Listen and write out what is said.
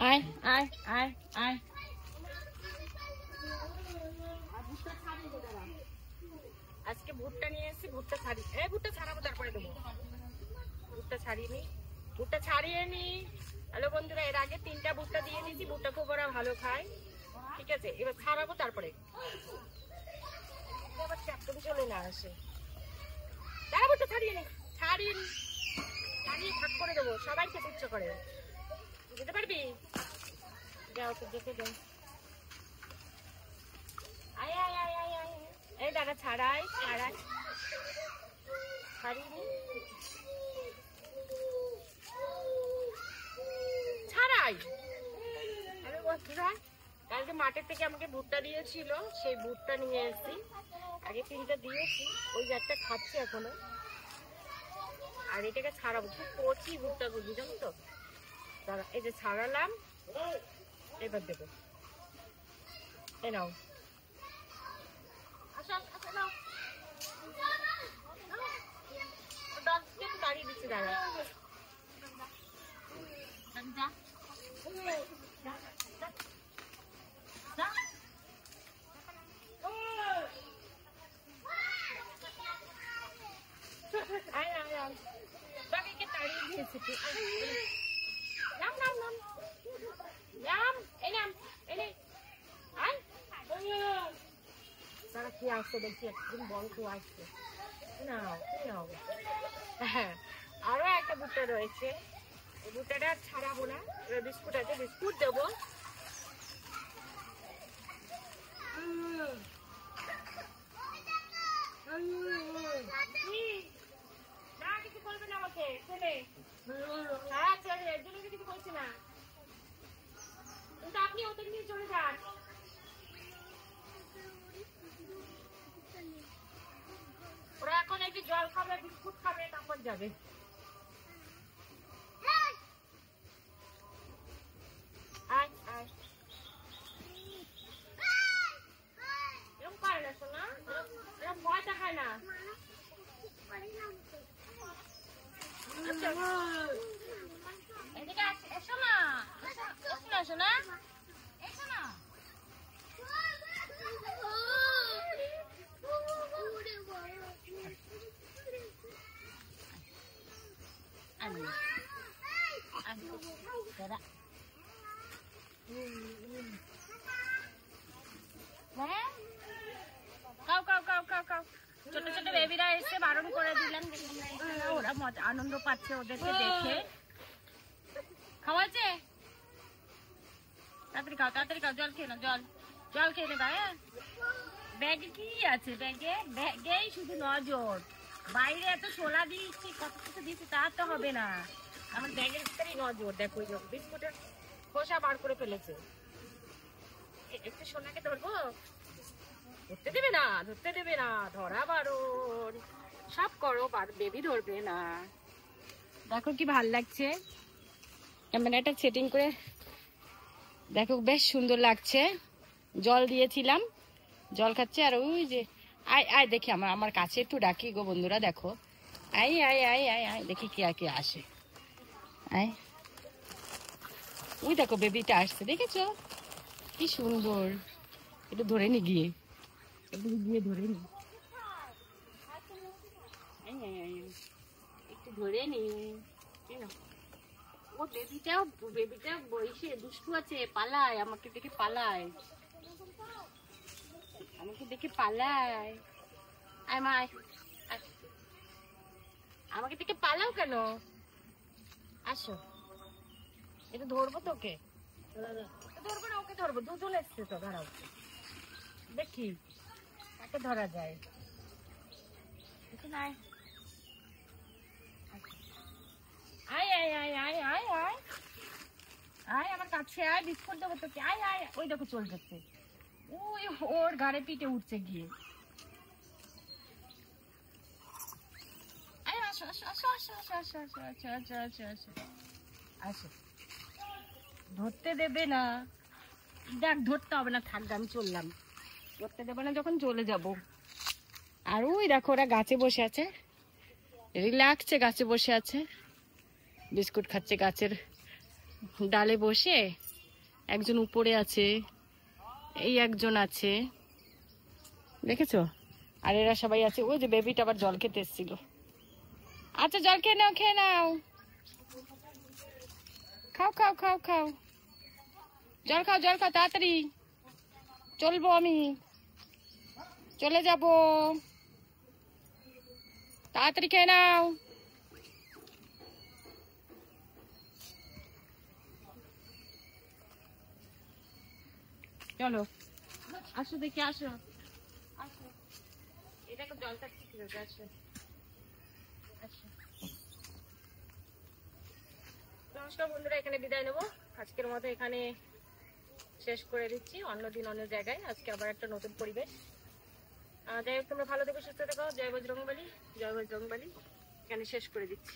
আয় আয় আয় আয়। আজকে ভুট্টা নিয়ে এসেছি, ভুট্টা ছাড়ি, ভুট্টা ছাড়াবো তারপরে দেবো। ভুট্টা ছাড়িয়ে নি, ভুট্টা ছাড়িয়ে নি। হ্যালো বন্ধুরা, এর আগে 3টা ভুট্টা দিয়ে দিয়েছি, ভুট্টা খুব ওরা ভালো খায়। ঠিক আছে, এবার ছাড়াবো তারপরে। আবার চ্যাপটা চলে না আসে। দাঁড়া, ভুট্টা ছাড়িয়ে নি, ছাড়িয়ে নি, ছাড়িয়ে ভাগ করে দেবো, সবাই খেতে ইচ্ছে করে। যেতে পারবি? যাও তো দেখে যাও। আয় আয় আয় আয় আয়। এই দাদা ছাড়াই ছাড়াই ছাড়িনি, ছাড়াই। আরে বন্ধুরা, কালকে মাঠের থেকে আমাকে ভুট্টা দিয়েছিল, সেই ভুট্টা নিয়ে এসেছি। আগে 3টা দিয়েছি, ওই যে একটা খাচ্ছে এখনো। আর এটাকে ছাড়াবো, খুব কচি ভুট্টা গুলি, জানো তো। দাঁড়া, এই যে ছাড়ালাম, এবার দেবো। এই নাও, আসো আসো, নাও। দাঁড়িয়ে দিচ্ছি, দাঁড়া। তারা কি আসছে দেখছি, একদিন বড় কেউ আসছে। হ্যাঁ, আরো একটা ভুট্টা রয়েছে, এই ভুট্টাটা আর ছাড়াবো না। এবার বিস্কুট আছে, বিস্কুট দেবো। না, কিছু বলবে না আমাকে ছেলে। হ্যাঁ ছেলে, এর জন্য কিছু বলছি না, কিন্তু আপনি ওদের নিয়ে চলে যান। ওরা এখন একটু জল খাবে, বিস্কুট খাবে, তারপর যাবে। এরকম করে না শোনা, এরকম ভয় দেখায় না। এদিকে এসো না, এসো না শোনা, এসো না। ছোট ছোট বেবিরা এসে বারণ করে দিলাম, ওরা মজা আনন্দ পাচ্ছে ওদেরকে দেখে। খাওয়াচ্ছে, তাড়াতাড়ি খাও, তাড়াতাড়ি খাও, জল খেয়ে না, জল জল খেয়ে নেবা। হ্যাঁ, ব্যাগে কি আছে? ব্যাগেই শুধু নজর, বাইরে এত ছোলা দিচ্ছি, কত কিছু দিচ্ছি, তা তো হবে না। আমার ব্যাগের ভিতরেই নজর। দেখো বিস্কুটের খোসা বার করে ফেলেছে। একটু সোনাকে ধরবো, ধরতে দেবে না, ধরতে দেবে না, ধরা বারণ। সব করো, বেবি ধরবে না। দেখো কি ভাল লাগছে, ক্যামেরাটা সেটিং করে দেখো, বেশ সুন্দর লাগছে। জল দিয়েছিলাম, জল খাচ্ছে। আর ওই যে আয় আয়, দেখি আমার কাছে একটু ডাকি গো বন্ধুরা, দেখো। আয় আয় আয় আয় আয়, দেখি কে কে আসে। আয়, ওই দেখো বেবিটা আসছে, দেখেছো কি সুন্দর। একটু ধরে নি গিয়ে, একটু গিয়ে ধরে নি, একটু ধরে নি। ও বেবিটা বসে দুষ্টু আছে, পালায়, আমাকে দেখে পালায়, আমাকে দেখে পালায়। আয় মা, আমাকে দেখে পালাও কেন? আসো, এটা ধরবো তোকে, ধরবো না, ওকে ধরবো। দুজন এসছে তো, ধরাও দেখি কাকে ধরা যায়। আয় আয় আয় আয় আয় আয় আয়, আমার কাছে আয়, বিস্কুট দেবো তোকে। আয় আয়, ওই দেখো চলে যাচ্ছে, ওই ওর ঘাড়ে পিঠে উঠছে গিয়ে। আসো আসো আসো আসো আসো আসো আসো আসো আসো আসো আসো আসো। ধরতে দেবে না, দেখ ধরতে হবে না, থাকবে, আমি চললাম। ধরতে দেবে না যখন চলে যাব। আর ওই দেখো ওরা গাছে বসে আছে, রিল্যাক্সে গাছে বসে আছে, বিস্কুট খাচ্ছে গাছের ডালে বসে, একজন উপরে আছে, এই একজন আছে, দেখেছো? আর এরা সবাই আছে। ওই যে বেবিটা আবার জল খেতে এসেছিল। আচ্ছা জল খেয়ে নাও, খেয়ে নাও, খাও খাও খাও খাও, জল খাও, জল খাও, তাড়াতাড়ি চলবো, আমি চলে যাব, তাড়াতাড়ি খেয়ে নাও। চলো আসো, দেখি আসো, আসো, এটা জলটা ঠিক হয়ে গেছে। নমস্কার বন্ধুরা, এখানে বিদায় নেবো। আজকের মতো এখানে শেষ করে দিচ্ছি। অন্যদিন অন্য জায়গায়, আজকে আবার একটা নতুন পরিবেশ। যাই হোক, তোমরা ভালো থেকো, সুস্থ থেকো। জয় বজরংবলী, জয় বজরংবলী। এখানে শেষ করে দিচ্ছি।